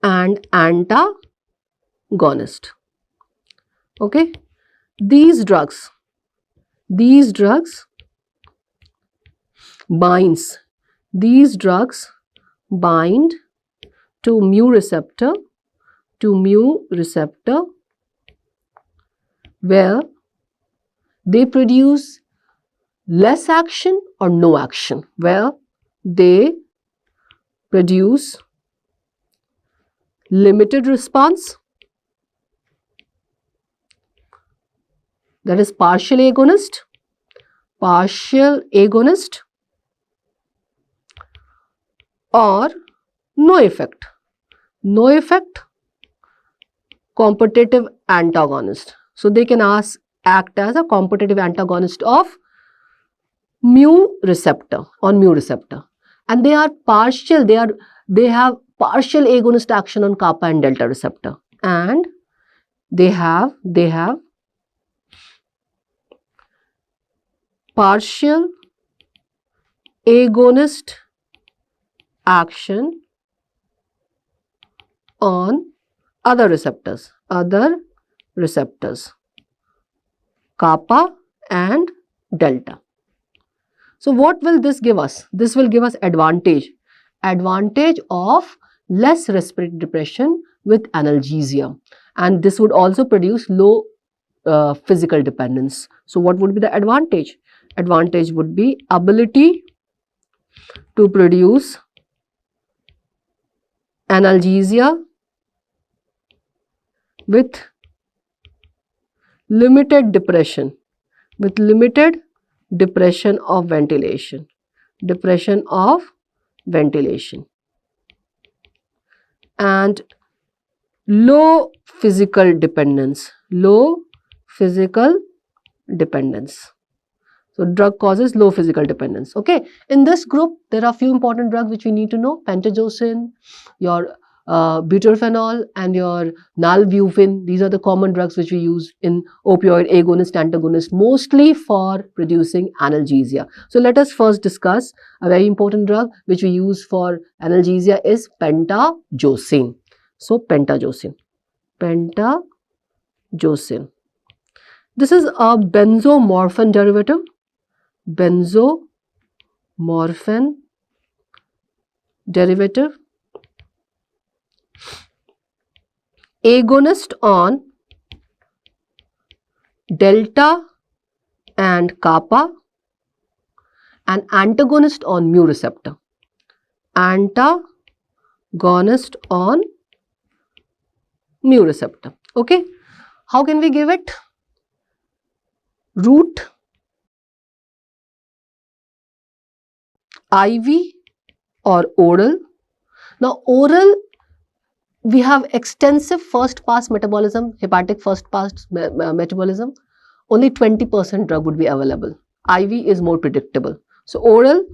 and antagonist. Okay, these drugs bind to mu receptor where they produce less action or no action, where they produce limited response, that is partial agonist, partial agonist or no effect. No effect, competitive antagonist. So they can act as a competitive antagonist of mu receptor, on mu receptor, and they are partial. They have partial agonist action on kappa and delta receptor, and they have partial agonist action on other receptors, kappa and delta. So what will this give us? This will give us advantage of less respiratory depression with analgesia, and this would also produce low physical dependence. So what would be the advantage? Advantage would be ability to produce analgesia with limited depression of ventilation, and low physical dependence. So drug causes low physical dependence. Okay, in this group there are few important drugs which we need to know: pentazocine, your butorphanol, and your nalbuphine. These are the common drugs which we use in opioid agonist antagonist, mostly for producing analgesia. So let us first discuss a very important drug which we use for analgesia is pentazocine. So pentazocine. This is a benzomorphin derivative. Agonist on delta and kappa, and antagonist on mu receptor. Okay, how can we give it? Route, IV, or oral. Now oral, we have extensive first pass metabolism, hepatic first pass metabolism. Only 20% drug would be available. IV is more predictable. So oral,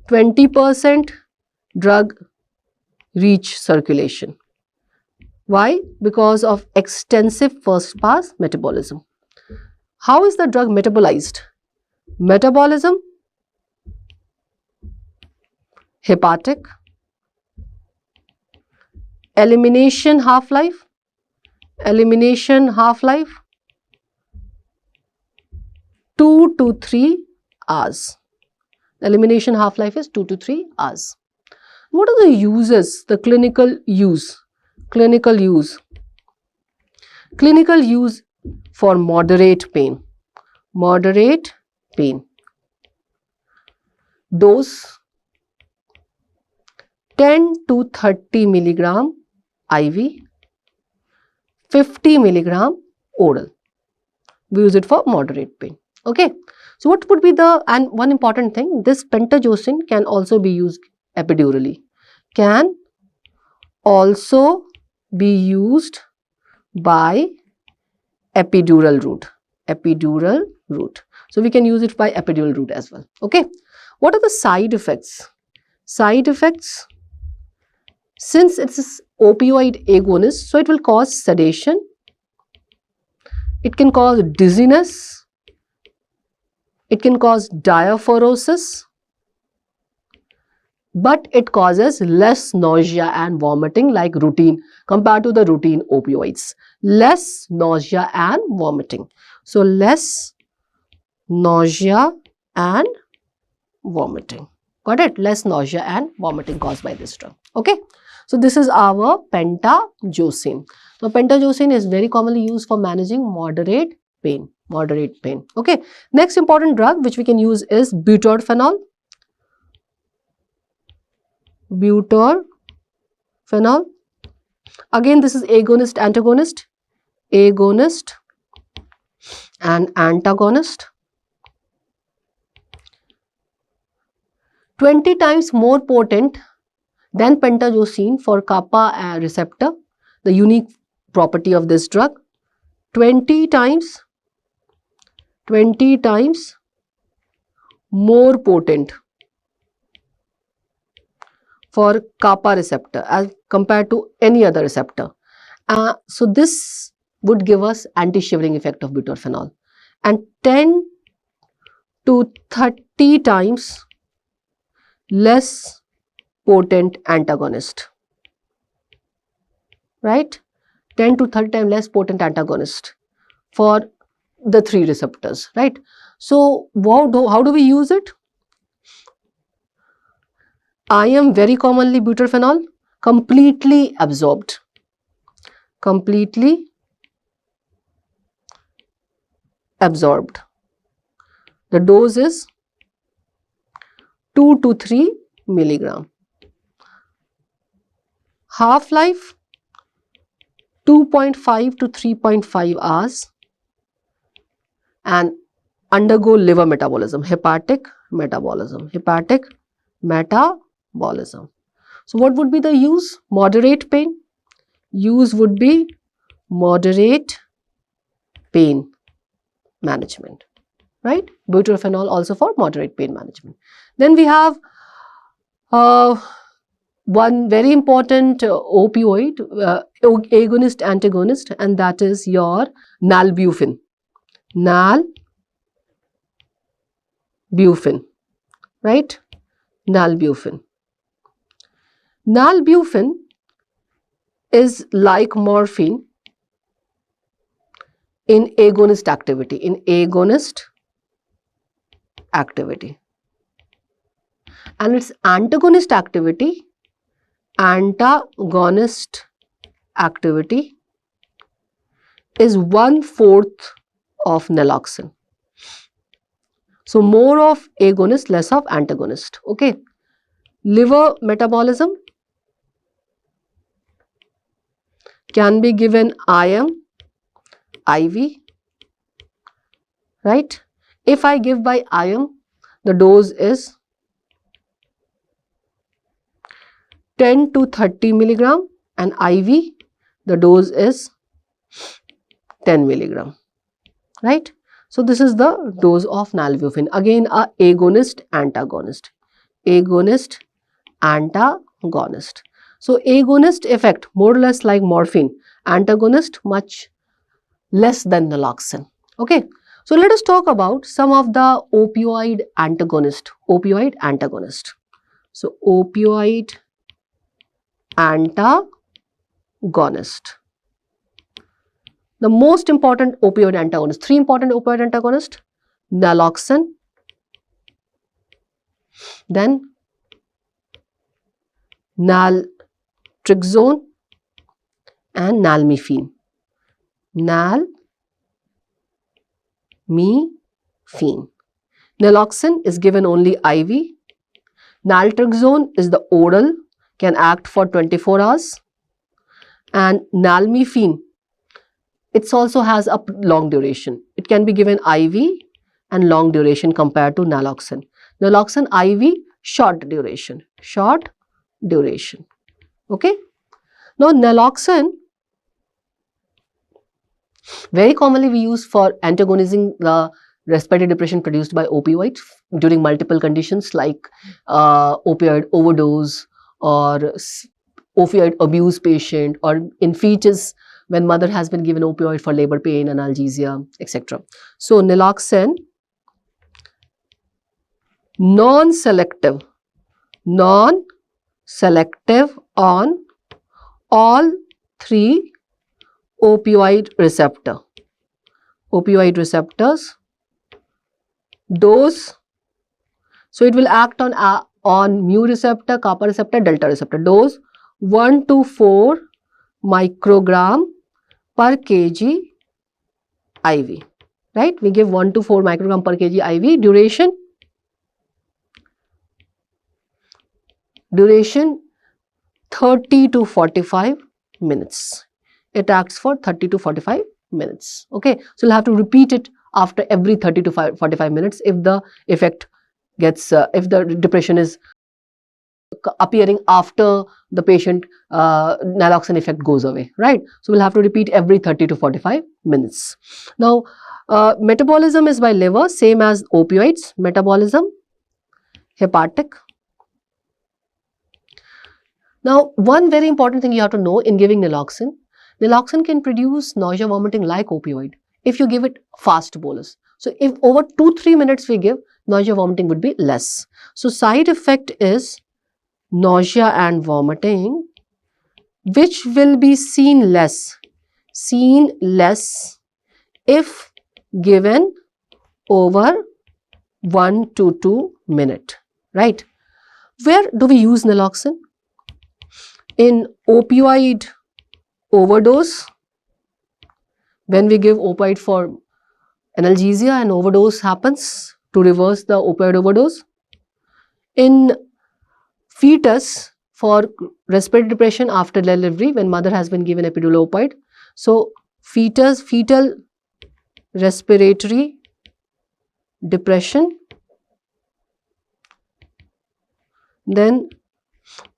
20% drug reach circulation. Why? Because of extensive first pass metabolism. How is the drug metabolized? Metabolism, hepatic. Elimination half-life, 2 to 3 hours. Elimination half-life is 2 to 3 hours. What are the uses, the clinical use? Clinical use for moderate pain. Dose 10 to 30 milligram IV, 50 milligram oral. We use it for moderate pain. Okay. So what would be and one important thing, this pentazocine can also be used epidurally. Can also be used by epidural route. So we can use it by epidural route as well. Okay. What are the side effects? Since it's an opioid agonist, so it will cause sedation, it can cause dizziness, it can cause diaphoresis, but it causes less nausea and vomiting like routine, compared to the routine opioids. Less nausea and vomiting. So less nausea and vomiting. Got it? Less nausea and vomiting caused by this drug. Okay. So this is our pentazocine. So pentazocine is very commonly used for managing moderate pain. Okay. Next important drug which we can use is butorphanol. Again, this is agonist, antagonist. And antagonist. 20 times more potent than pentagocine for kappa receptor, the unique property of this drug. 20 times more potent for kappa receptor as compared to any other receptor. So this would give us anti-shivering effect of butorphanol, and 10 to 30 times less potent antagonist, right? 10 to 30 times less potent antagonist for the 3 receptors, right? So how do we use it? IM, very commonly butorphanol, completely absorbed. Completely absorbed. The dose is 2 to 3 milligram. Half-life 2.5 to 3.5 hours, and undergo liver metabolism, hepatic metabolism. So what would be the use? Moderate pain. Use would be moderate pain management, right? Butorphanol also for moderate pain management. Then we have one very important opioid agonist antagonist, and that is your nalbuphine. Right? Nalbuphine. Nalbuphine is like morphine in agonist activity. And its antagonist activity is 1/4 of naloxone. So more of agonist, less of antagonist. Okay. Liver metabolism can be given IM, IV, right? If I give by IM, the dose is 10 to 30 milligram, and IV, the dose is 10 milligram, right? So this is the dose of nalbuphine. Again, a agonist antagonist. So agonist effect more or less like morphine, antagonist much less than naloxone. Okay. So let us talk about some of the opioid antagonist. So opioid antagonist. The most important opioid antagonist, 3 important opioid antagonists: naloxone, then naltrexone, and nalmefene. Naloxone is given only IV. Naltrexone is the oral, can act for 24 hours. And nalmefene, it also has a long duration. It can be given IV and long duration compared to naloxone. Naloxone IV, short duration. Okay. Now naloxone, very commonly we use for antagonizing the respiratory depression produced by opioids during multiple conditions like opioid overdose or opioid abuse patient, or in fetus when mother has been given opioid for labor pain, analgesia, etc. So naloxone, non-selective on all 3 opioid receptors. Dose, so it will act on mu receptor, kappa receptor, delta receptor. Dose 1 to 4 microgram per kg IV, right? We give 1 to 4 microgram per kg IV. Duration 30 to 45 minutes. It acts for 30 to 45 minutes. Okay, so you'll have to repeat it after every 30 to 45 minutes if the effect gets, if the depression is appearing after the patient naloxone effect goes away, right? So we'll have to repeat every 30 to 45 minutes. Now, metabolism is by liver, same as opioids. Metabolism, hepatic. Now, one very important thing you have to know in giving naloxone, naloxone can produce nausea, vomiting like opioid if you give it fast bolus. So if over 2-3 minutes we give, nausea, vomiting would be less. So side effect is nausea and vomiting, which will be seen less if given over 1 to 2 minutes, right? Where do we use naloxone? In opioid overdose, when we give opioid for analgesia and overdose happens to reverse the opioid overdose. In fetus, for respiratory depression after delivery, when mother has been given epidural opioid. So fetal respiratory depression, then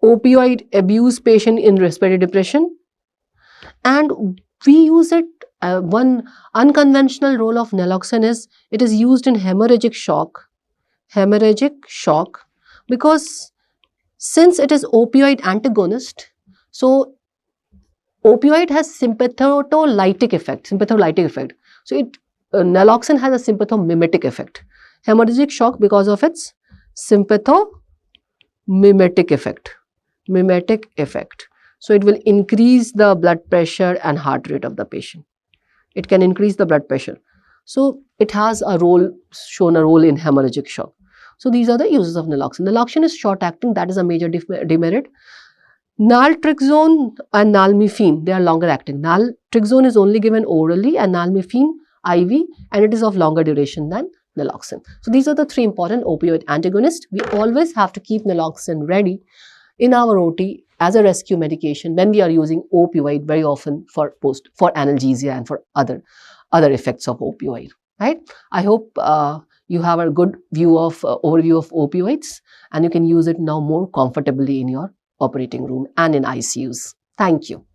opioid abuse patient in respiratory depression, and we use it. One unconventional role of naloxone is it is used in hemorrhagic shock, because since it is opioid antagonist, so opioid has sympatholytic effect. So naloxone has a sympathomimetic effect. Hemorrhagic shock because of its sympathomimetic effect. Mimetic effect. So it will increase the blood pressure and heart rate of the patient. It can increase the blood pressure. So it has shown a role in hemorrhagic shock. So these are the uses of naloxone. Naloxone is short acting, that is a major demerit. Naltrexone and nalmefene, they are longer acting. Naltrexone is only given orally and nalmefene IV, and it is of longer duration than naloxone. So these are the 3 important opioid antagonists. We always have to keep naloxone ready in our OT as a rescue medication when we are using opioid very often for analgesia and for other effects of opioid, right? I hope you have a good view of overview of opioids, and you can use it now more comfortably in your operating room and in ICUs. Thank you.